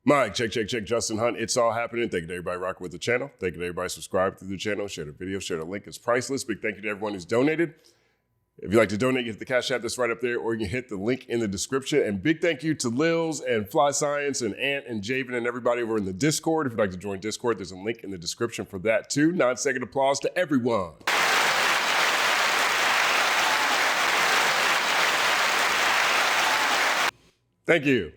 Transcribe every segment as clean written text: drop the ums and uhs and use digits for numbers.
Mike, check. Justin Hunt. It's all happening. Thank you to everybody rocking with the channel. Thank you to everybody subscribed to the channel. Share the video, share the link. It's priceless. Big thank you to everyone who's donated. If you'd like to donate, you hit the Cash App that's right up there, or you can hit the link in the description. And big thank you to Lils and Fly Science and Ant and Javen and everybody over in the Discord. If you'd like to join Discord, there's a link in the description for that too. 9-second applause to everyone. Thank you.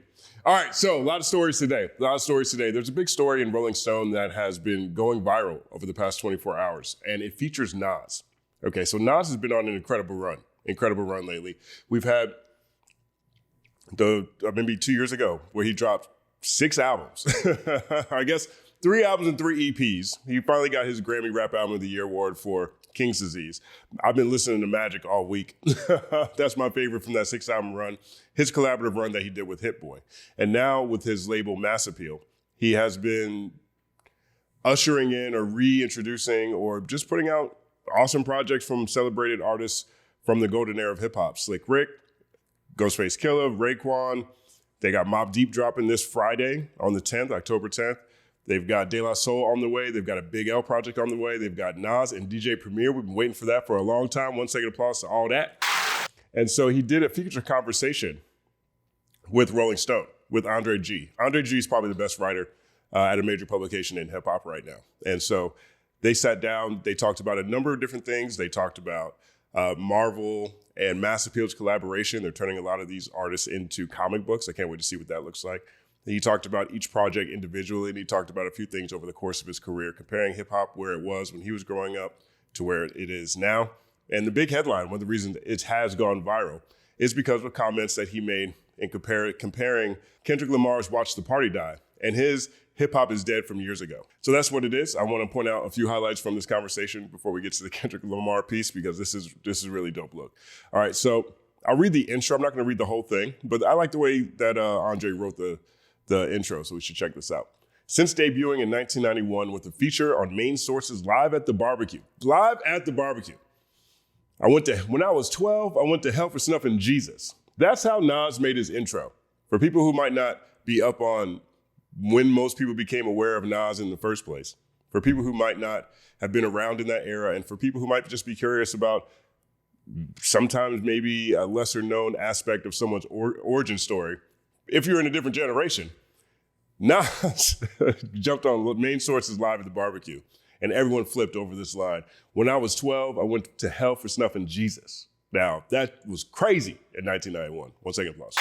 All right, so a lot of stories today. There's a big story in Rolling Stone that has been going viral over the past 24 hours, and it features Nas. Okay, so Nas has been on an incredible run lately. We've had maybe 2 years ago where he dropped 6 albums. I guess 3 albums and 3 EPs. He finally got his Grammy Rap Album of the Year award for King's Disease. I've been listening to Magic all week. That's my favorite from that 6-album run. His collaborative run that he did with Hit Boy. And now with his label Mass Appeal, he has been ushering in or reintroducing or just putting out awesome projects from celebrated artists from the golden era of hip hop. Slick Rick, Ghostface Killah, Raekwon. They got Mobb Deep dropping this Friday on the 10th, October 10th. They've got De La Soul on the way. They've got a Big L project on the way. They've got Nas and DJ Premier. We've been waiting for that for a long time. 1 second applause to all that. And so he did a feature conversation with Rolling Stone, with Andre G. Andre G is probably the best writer at a major publication in hip hop right now. And so they sat down. They talked about a number of different things. They talked about Marvel and Mass Appeal's collaboration. They're turning a lot of these artists into comic books. I can't wait to see what that looks like. He talked about each project individually, and he talked about a few things over the course of his career, comparing hip hop where it was when he was growing up to where it is now. And the big headline, one of the reasons it has gone viral, is because of comments that he made in comparing Kendrick Lamar's Watch the Party Die and his hip hop is dead from years ago. So that's what it is. I want to point out a few highlights from this conversation before we get to the Kendrick Lamar piece, because this is really dope look. All right, so I'll read the intro. I'm not going to read the whole thing, but I like the way that Andre wrote the intro, so we should check this out. Since debuting in 1991 with a feature on Main Source's Live at the Barbecue. When I was 12, I went to hell for snuffing Jesus. That's how Nas made his intro. For people who might not be up on when most people became aware of Nas in the first place, for people who might not have been around in that era, and for people who might just be curious about sometimes maybe a lesser known aspect of someone's origin story, if you're in a different generation, Nas jumped on Main Source's Live at the Barbecue, and everyone flipped over this line. When I was 12, I went to hell for snuffing Jesus. Now, that was crazy in 1991. 1 second applause.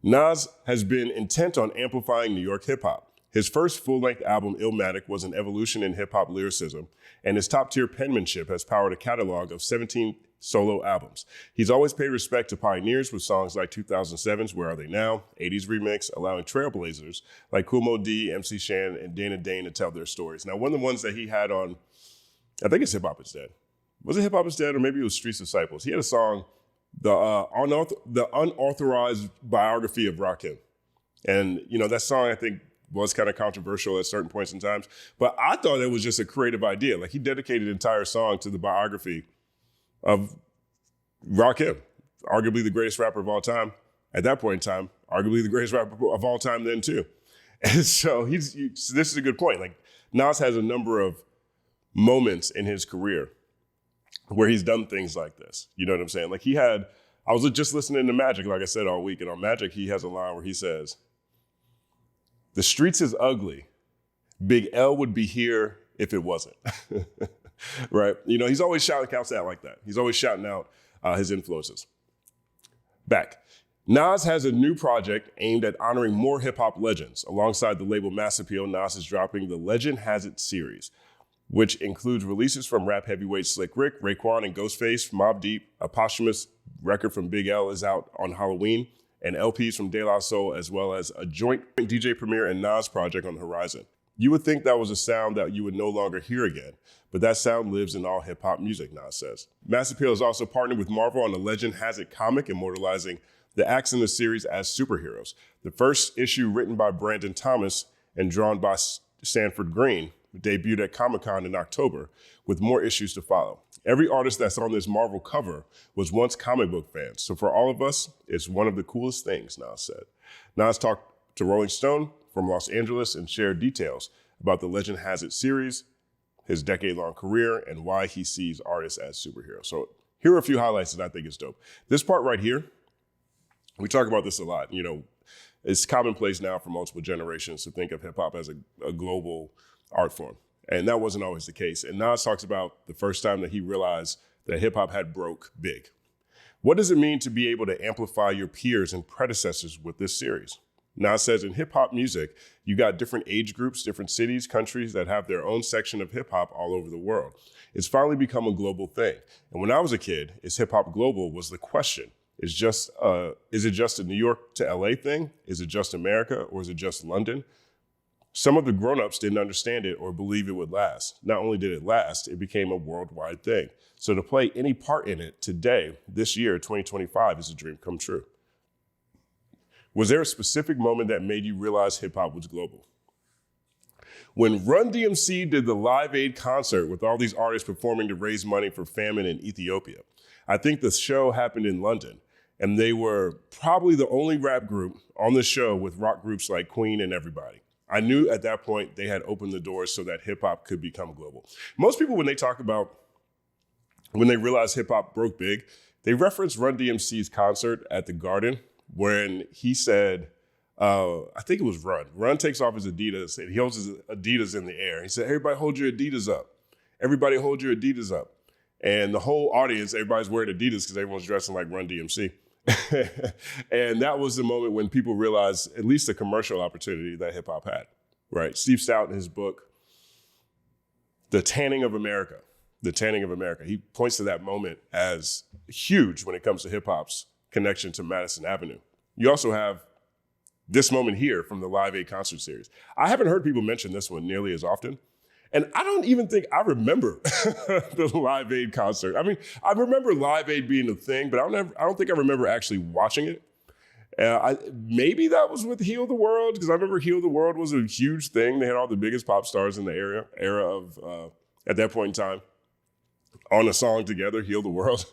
Nas has been intent on amplifying New York hip hop. His first full-length album, Illmatic, was an evolution in hip hop lyricism, and his top-tier penmanship has powered a catalog of 17 solo albums. He's always paid respect to pioneers with songs like 2007's Where Are They Now, 80s Remix, allowing trailblazers like Kool Moe D, MC Shan, and Dana Dane to tell their stories. Now, one of the ones that he had on, I think it's Hip Hop Is Dead. Was it Hip Hop Is Dead, or maybe it was Streets Disciples? He had a song, the unauthorized biography of Rakim. And, that song, I think, was kind of controversial at certain points in times. But I thought it was just a creative idea. Like, he dedicated an entire song to the biography of Rakim, arguably the greatest rapper of all time. At that point in time, arguably the greatest rapper of all time then too. And so this is a good point. Like, Nas has a number of moments in his career where he's done things like this. You know what I'm saying? Like, I was just listening to Magic, like I said, all week. And on Magic, he has a line where he says, "The streets is ugly. Big L would be here if it wasn't." Right? He's always shouting out like that. He's always shouting out his influences. Back. Nas has a new project aimed at honoring more hip hop legends. Alongside the label Mass Appeal, Nas is dropping the Legend Has It series, which includes releases from rap heavyweights Slick Rick, Raekwon, and Ghostface. Mobb Deep, a posthumous record from Big L, is out on Halloween, and LPs from De La Soul, as well as a joint DJ Premier and Nas project on the horizon. You would think that was a sound that you would no longer hear again, but that sound lives in all hip hop music, Nas says. Mass Appeal has also partnered with Marvel on the Legend Has It comic, immortalizing the acts in the series as superheroes. The first issue, written by Brandon Thomas and drawn by Sanford Green, debuted at Comic-Con in October, with more issues to follow. Every artist that's on this Marvel cover was once comic book fans, so for all of us, it's one of the coolest things, Nas said. Nas talked to Rolling Stone from Los Angeles and shared details about the Legend Has It series, his decade-long career, and why he sees artists as superheroes. So here are a few highlights that I think is dope. This part right here, we talk about this a lot. You know, it's commonplace now for multiple generations to think of hip hop as a global art form. And that wasn't always the case. And Nas talks about the first time that he realized that hip hop had broke big. What does it mean to be able to amplify your peers and predecessors with this series? Nas says in hip hop music, you got different age groups, different cities, countries that have their own section of hip hop all over the world. It's finally become a global thing. And when I was a kid, is hip hop global was the question. Is it just a New York to LA thing? Is it just America, or is it just London? Some of the grown-ups didn't understand it or believe it would last. Not only did it last, it became a worldwide thing. So to play any part in it today, this year, 2025, is a dream come true. Was there a specific moment that made you realize hip-hop was global? When Run DMC did the Live Aid concert with all these artists performing to raise money for famine in Ethiopia, I think the show happened in London, and they were probably the only rap group on the show with rock groups like Queen and everybody. I knew at that point they had opened the doors so that hip hop could become global. Most people, when they realize hip hop broke big, they reference Run DMC's concert at the Garden when he said, I think it was Run. Run takes off his Adidas and he holds his Adidas in the air. He said, everybody hold your Adidas up. Everybody hold your Adidas up. And the whole audience, everybody's wearing Adidas because everyone's dressing like Run DMC. And that was the moment when people realized at least the commercial opportunity that hip hop had, right? Steve Stout in his book, The Tanning of America, he points to that moment as huge when it comes to hip hop's connection to Madison Avenue. You also have this moment here from the Live Aid concert series. I haven't heard people mention this one nearly as often. And I don't even think I remember the Live Aid concert. I mean, I remember Live Aid being a thing, but I don't think I remember actually watching it. Maybe that was with Heal the World, because I remember Heal the World was a huge thing. They had all the biggest pop stars in the era of, at that point in time, on a song together, Heal the World.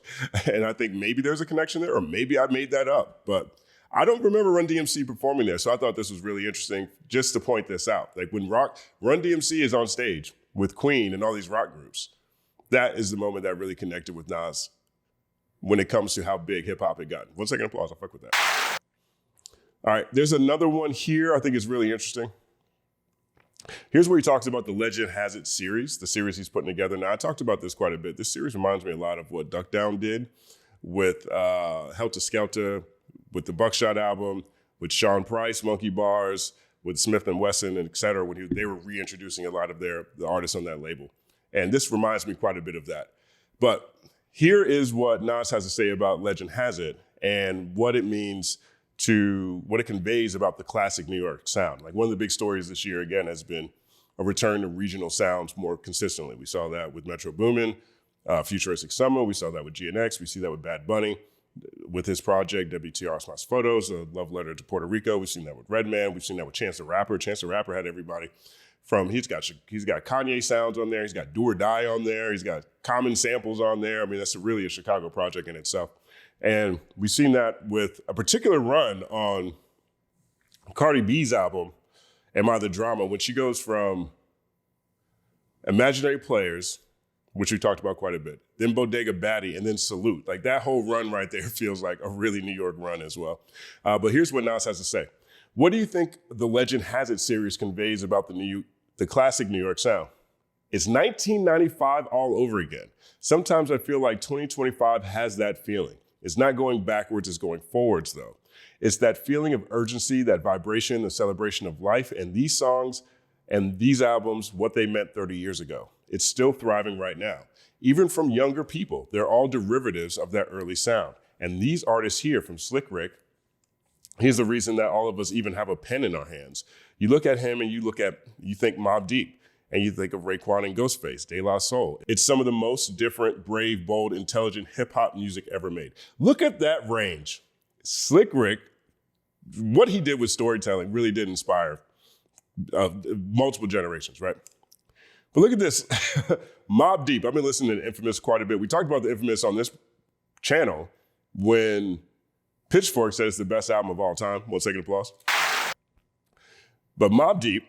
And I think maybe there's a connection there, or maybe I made that up. But I don't remember Run DMC performing there, so I thought this was really interesting just to point this out. Like when Run DMC is on stage with Queen and all these rock groups, that is the moment that really connected with Nas when it comes to how big hip hop had gotten. 1 second applause, I'll fuck with that. All right, there's another one here I think is really interesting. Here's where he talks about the Legend Has It series, the series he's putting together. Now, I talked about this quite a bit. This series reminds me a lot of what Duck Down did with Helter Skelter, with the Buckshot album, with Sean Price, Monkey Bars, with Smith & Wesson, and et cetera, when they were reintroducing a lot of the artists on that label. And this reminds me quite a bit of that. But here is what Nas has to say about Legend Has It and what it means what it conveys about the classic New York sound. Like one of the big stories this year, again, has been a return to regional sounds more consistently. We saw that with Metro Boomin, Futuristic Summer. We saw that with GNX. We see that with Bad Bunny with his project, WTR's Mas Photos, a love letter to Puerto Rico. We've seen that with Redman. We've seen that with Chance the Rapper. Chance the Rapper had everybody from, he's got Kanye sounds on there. He's got Do or Die on there. He's got Common samples on there. I mean, that's really a Chicago project in itself. And we've seen that with a particular run on Cardi B's album, Am I the Drama, when she goes from Imaginary Players, which we talked about quite a bit, then Bodega Baddie, and then Salute. Like that whole run right there feels like a really New York run as well. But here's what Nas has to say. What do you think the Legend Has It series conveys about the classic New York sound? It's 1995 all over again. Sometimes I feel like 2025 has that feeling. It's not going backwards, it's going forwards though. It's that feeling of urgency, that vibration, the celebration of life, and these songs and these albums, what they meant 30 years ago. It's still thriving right now. Even from younger people, they're all derivatives of that early sound. And these artists here from Slick Rick, here's the reason that all of us even have a pen in our hands. You look at him and you think Mobb Deep, and you think of Raekwon and Ghostface, De La Soul. It's some of the most different, brave, bold, intelligent hip-hop music ever made. Look at that range. Slick Rick, what he did with storytelling really did inspire multiple generations, right? But look at this, Mobb Deep. I've been listening to Infamous quite a bit. We talked about the Infamous on this channel when Pitchfork said it's the best album of all time. 1 second applause. But Mobb Deep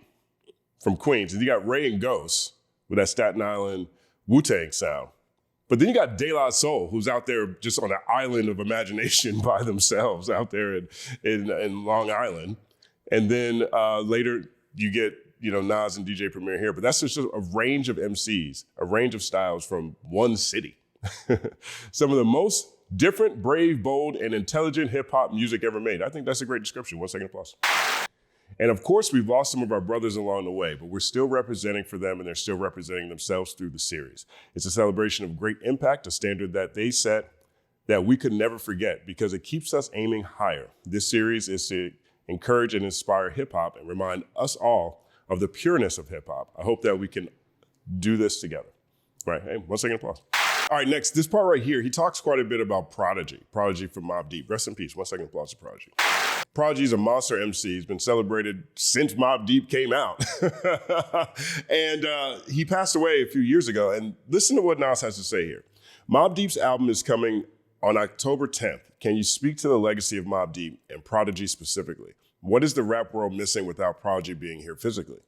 from Queens, and you got Ray and Ghost with that Staten Island Wu-Tang sound. But then you got De La Soul, who's out there just on an island of imagination by themselves out there in Long Island. And then later you get, Nas and DJ Premier here. But that's just a range of MCs, a range of styles from one city. Some of the most different, brave, bold, and intelligent hip-hop music ever made. I think that's a great description. 1 second applause. And of course, we've lost some of our brothers along the way, but we're still representing for them and they're still representing themselves through the series. It's a celebration of great impact, a standard that they set that we could never forget because it keeps us aiming higher. This series is to encourage and inspire hip hop and remind us all of the pureness of hip hop. I hope that we can do this together. Right, hey, 1 second applause. All right, next, this part right here, he talks quite a bit about Prodigy from Mobb Deep. Rest in peace. 1 second applause to Prodigy. Prodigy's a monster MC. He's been celebrated since Mobb Deep came out. And he passed away a few years ago. And listen to what Nas has to say here. Mobb Deep's album is coming on October 10th. Can you speak to the legacy of Mobb Deep and Prodigy specifically? What is the rap world missing without Prodigy being here physically?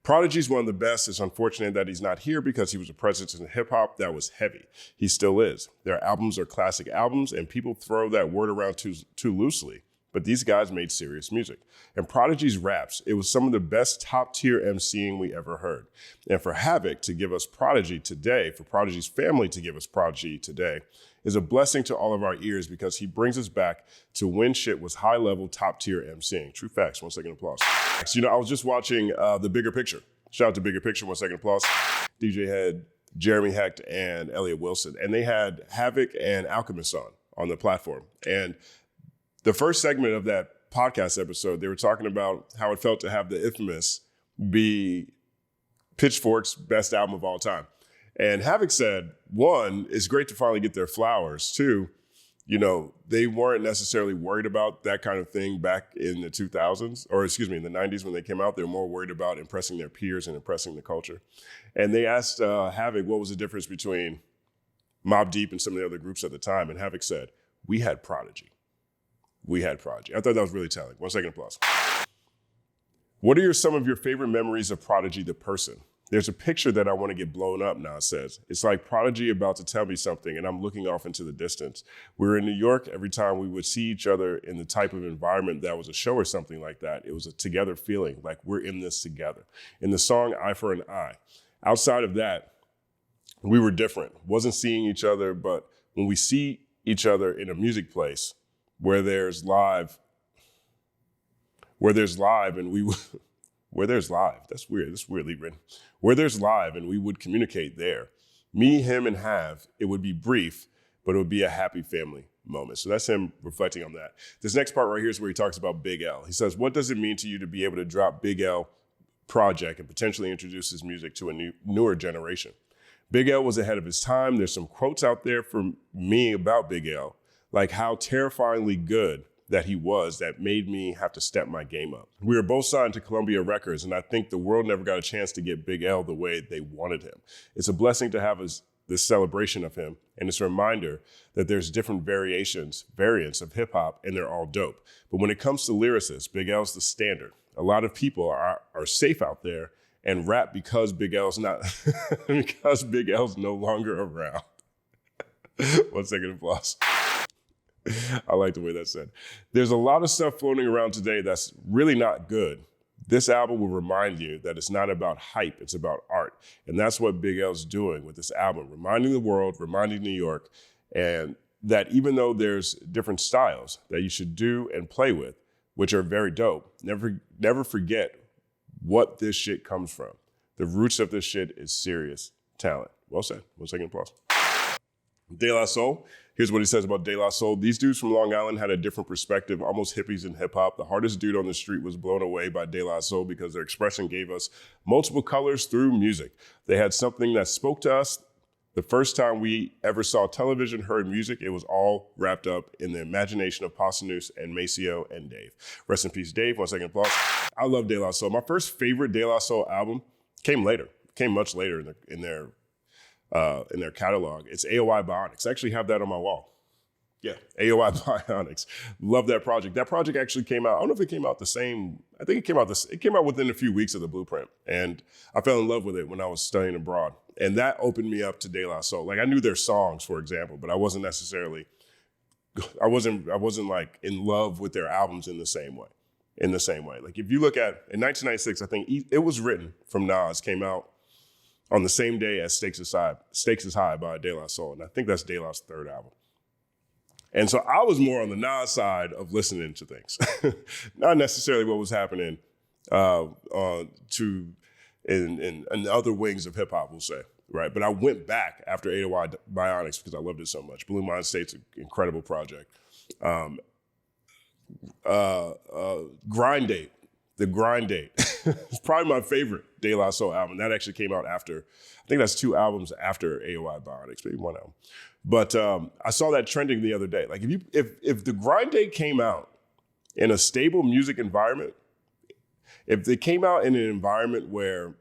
Prodigy's one of the best. It's unfortunate that he's not here because he was a presence in hip hop that was heavy. He still is. Their albums are classic albums and people throw that word around too loosely. But these guys made serious music. And Prodigy's raps, it was some of the best top-tier MCing we ever heard. And for Havoc to give us Prodigy today, for Prodigy's family to give us Prodigy today, is a blessing to all of our ears because he brings us back to when shit was high-level, top-tier MCing. True facts. 1 second applause. I was just watching The Bigger Picture. Shout out to Bigger Picture. 1 second applause. DJ had Jeremy Hecht and Elliott Wilson. And they had Havoc and Alchemist on the platform. And the first segment of that podcast episode, they were talking about how it felt to have The Infamous be Pitchfork's best album of all time. And Havoc said, one, it's great to finally get their flowers. Two, they weren't necessarily worried about that kind of thing back in the 2000s, or in the 90s when they came out. They were more worried about impressing their peers and impressing the culture. And they asked Havoc what was the difference between Mobb Deep and some of the other groups at the time. And Havoc said, we had Prodigy. I thought that was really telling. 1 second applause. What are some of your favorite memories of Prodigy the person? There's a picture that I want to get blown up, Nas says. It's like Prodigy about to tell me something and I'm looking off into the distance. We were in New York. Every time we would see each other in the type of environment that was a show or something like that, it was a together feeling, like we're in this together. In the song Eye for an Eye. Outside of that, we were different. Wasn't seeing each other, but when we see each other in a music place, where there's live and we where there's live, that's weird, that's weirdly written. Where there's live and we would communicate there. Me, him, and Have, it would be brief, but it would be a happy family moment. So that's him reflecting on that. This next part right here is where he talks about Big L. He says, what does it mean to you to be able to drop Big L project and potentially introduce his music to a newer generation? Big L was ahead of his time. There's some quotes out there from me about Big L, like how terrifyingly good that he was that made me have to step my game up. We were both signed to Columbia Records, and I think the world never got a chance to get Big L the way they wanted him. It's a blessing to have this celebration of him, and it's a reminder that there's different variants of hip hop, and they're all dope. But when it comes to lyricists, Big L's the standard. A lot of people are safe out there and rap because Big L's no longer around. 1 second applause. I like the way that's said. There's a lot of stuff floating around today that's really not good. This album will remind you that it's not about hype, it's about art. And that's what Big L's doing with this album, reminding the world, reminding New York, and that even though there's different styles that you should do and play with, which are very dope, never forget what this shit comes from. The roots of this shit is serious talent. Well said. 1 second applause. De La Soul. Here's what he says about De La Soul. These dudes from Long Island had a different perspective, almost hippies in hip hop. The hardest dude on the street was blown away by De La Soul because their expression gave us multiple colors through music. They had something that spoke to us. The first time we ever saw television, heard music, it was all wrapped up in the imagination of Pasanus and Maceo and Dave. Rest in peace, Dave. 1 second applause. I love De La Soul. My first favorite De La Soul album came much later in their catalog. It's AOI Bionics. I actually have that on my wall. Yeah, AOI Bionics. Love that project. That project actually came out. I don't know if it came out the same. I think it came out within a few weeks of the Blueprint, and I fell in love with it when I was studying abroad. And that opened me up to De La Soul. Like I knew their songs, for example, but I wasn't like in love with their albums in the same way. Like if you look at in 1996, I think It Was Written from Nas came out on the same day as Stakes Is High by De La Soul, and I think that's De La's third album. And so I was more on the Nas side of listening to things, not necessarily what was happening in other wings of hip hop, we'll say, right? But I went back after 808 Bionics because I loved it so much. Blue Mind State's an incredible project. Grind Date, The Grind Date, it's probably my favorite De La Soul album. That actually came out after, I think that's 2 albums after 808 Bionics, maybe 1 album. But I saw that trending the other day. Like if The Grind Date came out in a stable music environment, if they came out in an environment where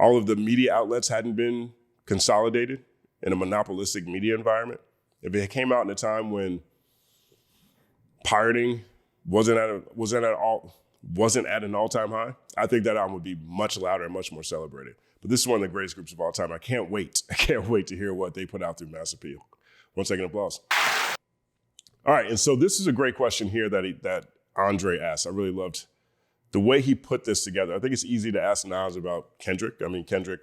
all of the media outlets hadn't been consolidated in a monopolistic media environment, if it came out in a time when pirating wasn't at an all-time high, I think that album would be much louder and much more celebrated. But this is one of the greatest groups of all time. I can't wait to hear what they put out through Mass Appeal. 1 second applause. All right, and so this is a great question here that Andre asked. I really loved the way he put this together. I think it's easy to ask Nas about Kendrick. I mean, Kendrick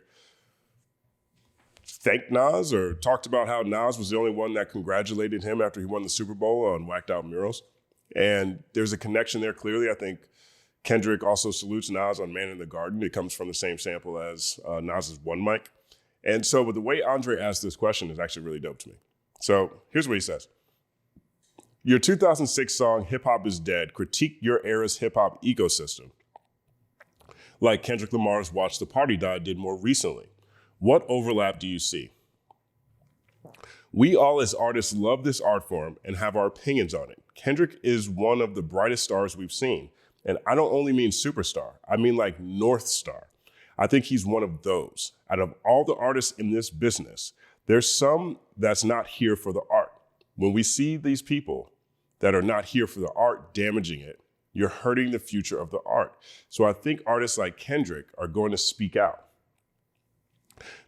thanked Nas or talked about how Nas was the only one that congratulated him after he won the Super Bowl on Whacked Out Murals. And there's a connection there clearly. I think Kendrick also salutes Nas on Man in the Garden. It comes from the same sample as Nas's One Mic. And so but the way Andre asked this question is actually really dope to me. So here's what he says. Your 2006 song, Hip Hop is Dead, critiqued your era's hip hop ecosystem, like Kendrick Lamar's Watch the Party Die did more recently. What overlap do you see? We all as artists love this art form and have our opinions on it. Kendrick is one of the brightest stars we've seen. And I don't only mean superstar, I mean like North Star. I think he's one of those. Out of all the artists in this business, there's some that's not here for the art. When we see these people that are not here for the art damaging it, you're hurting the future of the art. So I think artists like Kendrick are going to speak out.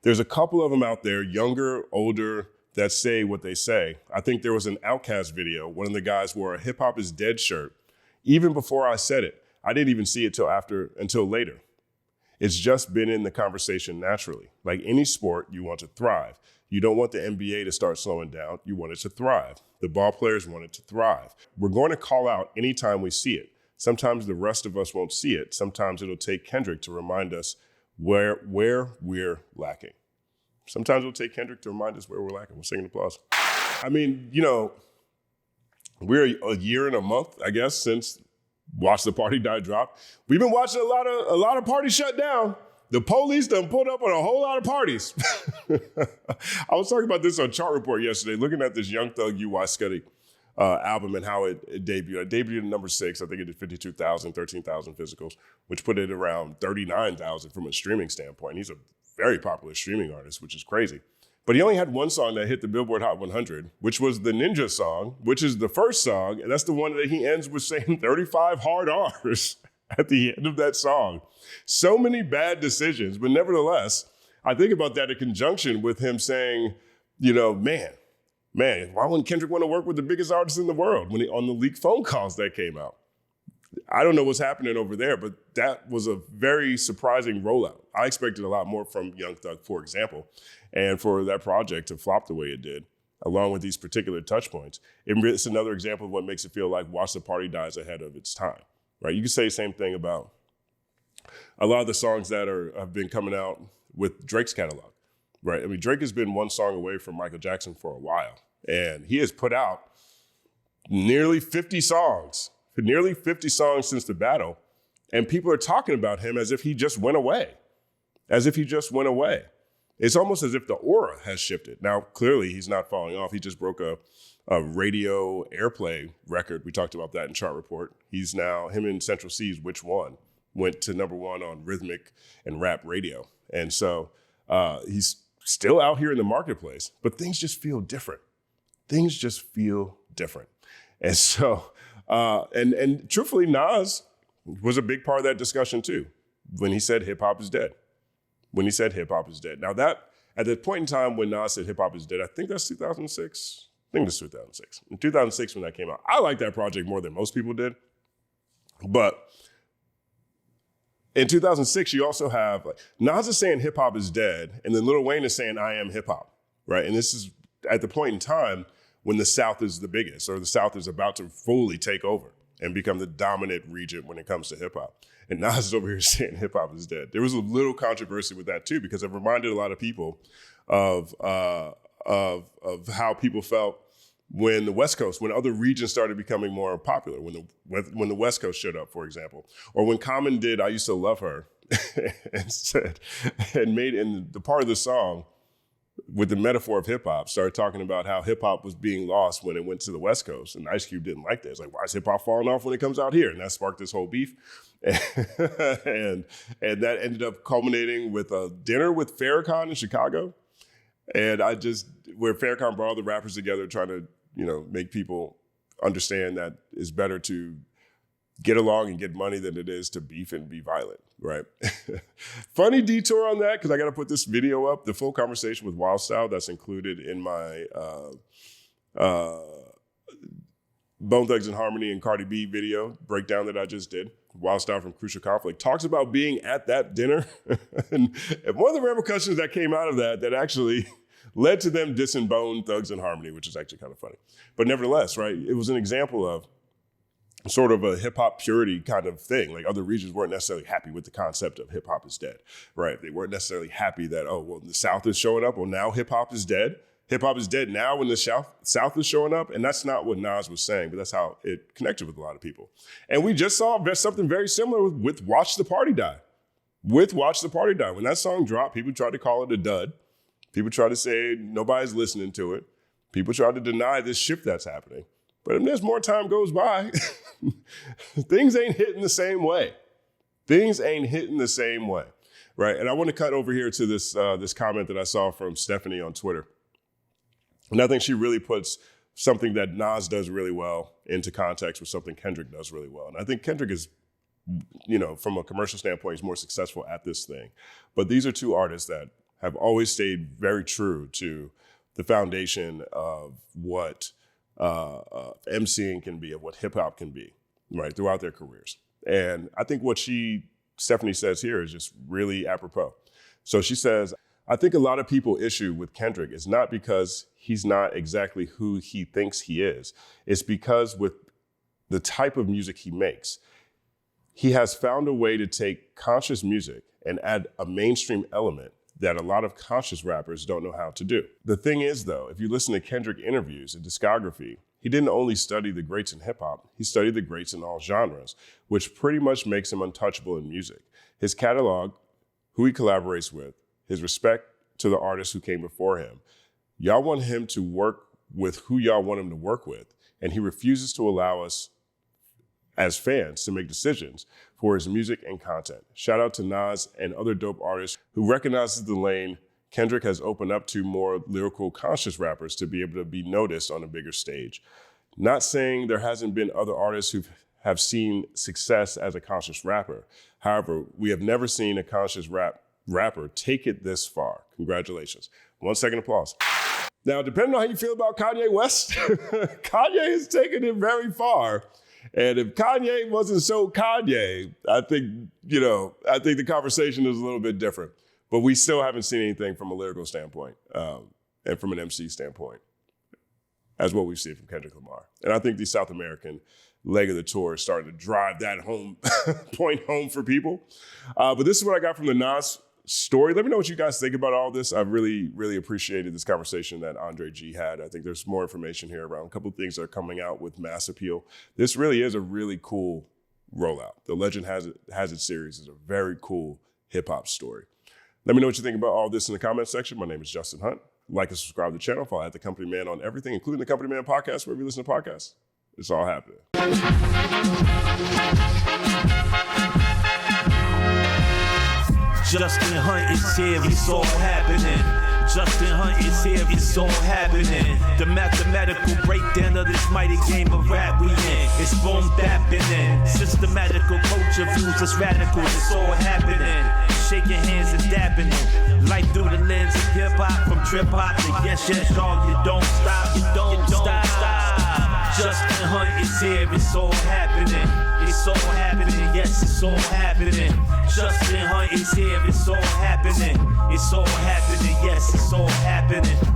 There's a couple of them out there, younger, older, that say what they say. I think there was an Outkast video. One of the guys wore a Hip Hop is Dead shirt. Even before I said it, I didn't even see it until later. It's just been in the conversation naturally. Like any sport, you want to thrive. You don't want the NBA to start slowing down. You want it to thrive. The ball players want it to thrive. We're going to call out anytime we see it. Sometimes the rest of us won't see it. Sometimes it'll take Kendrick to remind us where we're lacking. Sometimes it'll take Kendrick to remind us where we're lacking. We'll sing an applause. I mean, we're a year and a month, I guess, since Watch the Party Die dropped. We've been watching a lot of parties shut down. The police done pulled up on a whole lot of parties. I was talking about this on Chart Report yesterday, looking at this Young Thug U.Y. Scuddy album and how it debuted. It debuted at number 6. I think it did 52,000, 13,000 physicals, which put it around 39,000 from a streaming standpoint. He's a very popular streaming artist, which is crazy. But he only had one song that hit the Billboard Hot 100, which was the Ninja song, which is the first song. And that's the one that he ends with saying 35 hard R's at the end of that song. So many bad decisions. But nevertheless, I think about that in conjunction with him saying, man, why wouldn't Kendrick want to work with the biggest artist in the world on the leaked phone calls that came out? I don't know what's happening over there, but that was a very surprising rollout. I expected a lot more from Young Thug, for example, and for that project to flop the way it did, along with these particular touch points. It's another example of what makes it feel like Watch the Party Dies ahead of its time, right? You can say the same thing about a lot of the songs that have been coming out with Drake's catalog, right? I mean, Drake has been one song away from Michael Jackson for a while, and he has put out nearly 50 songs since the battle, and people are talking about him as if he just went away. It's almost as if the aura has shifted. Now, clearly, he's not falling off. He just broke a radio airplay record. We talked about that in Chart Report. He's now, him and Central C's Which One went to number 1 on rhythmic and rap radio. And so he's still out here in the marketplace, but things just feel different. things just feel different. And so, and truthfully, Nas was a big part of that discussion too, when he said hip hop is dead. Now that, at the point in time when Nas said hip hop is dead, I think that's 2006. In 2006 when that came out. I like that project more than most people did. But in 2006, you also have, Nas is saying hip hop is dead, and then Lil Wayne is saying I am hip hop, right? And this is at the point in time when the South is the biggest, or the South is about to fully take over and become the dominant region when it comes to hip hop. And Nas is over here saying hip hop is dead. There was a little controversy with that too, because it reminded a lot of people of how people felt when the West Coast, when other regions started becoming more popular, when the West Coast showed up, for example, or when Common did "I Used to Love Her" and made in the part of the song with the metaphor of hip hop, started talking about how hip hop was being lost when it went to the West Coast, and Ice Cube didn't like that. It's like, why is hip hop falling off when it comes out here? And that sparked this whole beef, and that ended up culminating with a dinner with Farrakhan in Chicago, and where Farrakhan brought all the rappers together, trying to make people understand that it's better to get along and get money than it is to beef and be violent, right? Funny detour on that, because I got to put this video up, the full conversation with Wild Style that's included in my Bone Thugs and Harmony and Cardi B video breakdown that I just did. Wild Style from Crucial Conflict talks about being at that dinner. and one of the repercussions that came out of that actually led to them dissing Bone Thugs and Harmony, which is actually kind of funny. But nevertheless, right, it was an example of sort of a hip hop purity kind of thing. Like, other regions weren't necessarily happy with the concept of hip hop is dead, right? They weren't necessarily happy that, the South is showing up. Well, now hip hop is dead. Hip hop is dead now when the South is showing up. And that's not what Nas was saying, but that's how it connected with a lot of people. And we just saw something very similar with Watch the Party Die. With Watch the Party Die. When that song dropped, people tried to call it a dud. People tried to say nobody's listening to it. People tried to deny this shift that's happening. But as more time goes by, things ain't hitting the same way. Right? And I want to cut over here to this comment that I saw from Stephanie on Twitter. And I think she really puts something that Nas does really well into context with something Kendrick does really well. And I think Kendrick is, from a commercial standpoint, he's more successful at this thing. But these are two artists that have always stayed very true to the foundation of what MCing can be, of what hip hop can be, right, throughout their careers. And I think what Stephanie says here is just really apropos. So she says, I think a lot of people issue with Kendrick is not because he's not exactly who he thinks he is. It's because with the type of music he makes, he has found a way to take conscious music and add a mainstream element that a lot of conscious rappers don't know how to do. The thing is, though, if you listen to Kendrick interviews and discography, he didn't only study the greats in hip hop, he studied the greats in all genres, which pretty much makes him untouchable in music. His catalog, who he collaborates with, his respect to the artists who came before him. Y'all want him to work with who y'all want him to work with, and he refuses to allow us as fans to make decisions for his music and content. Shout out to Nas and other dope artists who recognizes the lane Kendrick has opened up to more lyrical, conscious rappers to be able to be noticed on a bigger stage. Not saying there hasn't been other artists who have seen success as a conscious rapper. However, we have never seen a conscious rapper take it this far. Congratulations. 1 second applause. Now, depending on how you feel about Kanye West, Kanye has taken it very far. And if Kanye wasn't so Kanye, I think the conversation is a little bit different. But we still haven't seen anything from a lyrical standpoint and from an MC standpoint as what we've seen from Kendrick Lamar. And I think the South American leg of the tour is starting to drive that point home for people. But this is what I got from the Nas story. Let me know what you guys think about all this. I really, really appreciated this conversation that Andre G had. I think there's more information here around a couple of things that are coming out with mass appeal. This really is a really cool rollout. The Legend Has It series is a very cool hip hop story. Let me know what you think about all this in the comments section. My name is Justin Hunt. Like and subscribe to the channel. Follow at The Company Man on everything, including The Company Man podcast, wherever you listen to podcasts. It's all happening. Justin Hunt is here, it's all happening. Justin Hunte is here, it's all happening. The mathematical breakdown of this mighty game of rap we in. It's boom bapping. Systematical culture views us radical, it's all happening. Shaking hands and dabbing it. Life through the lens of hip hop, from trip hop to yes, dog. You don't stop, you don't stop. Justin Hunte is here, it's all happening. It's all happening, yes, it's all happening. Justin Hunte is here, it's all happening. It's all happening, yes, it's all happening.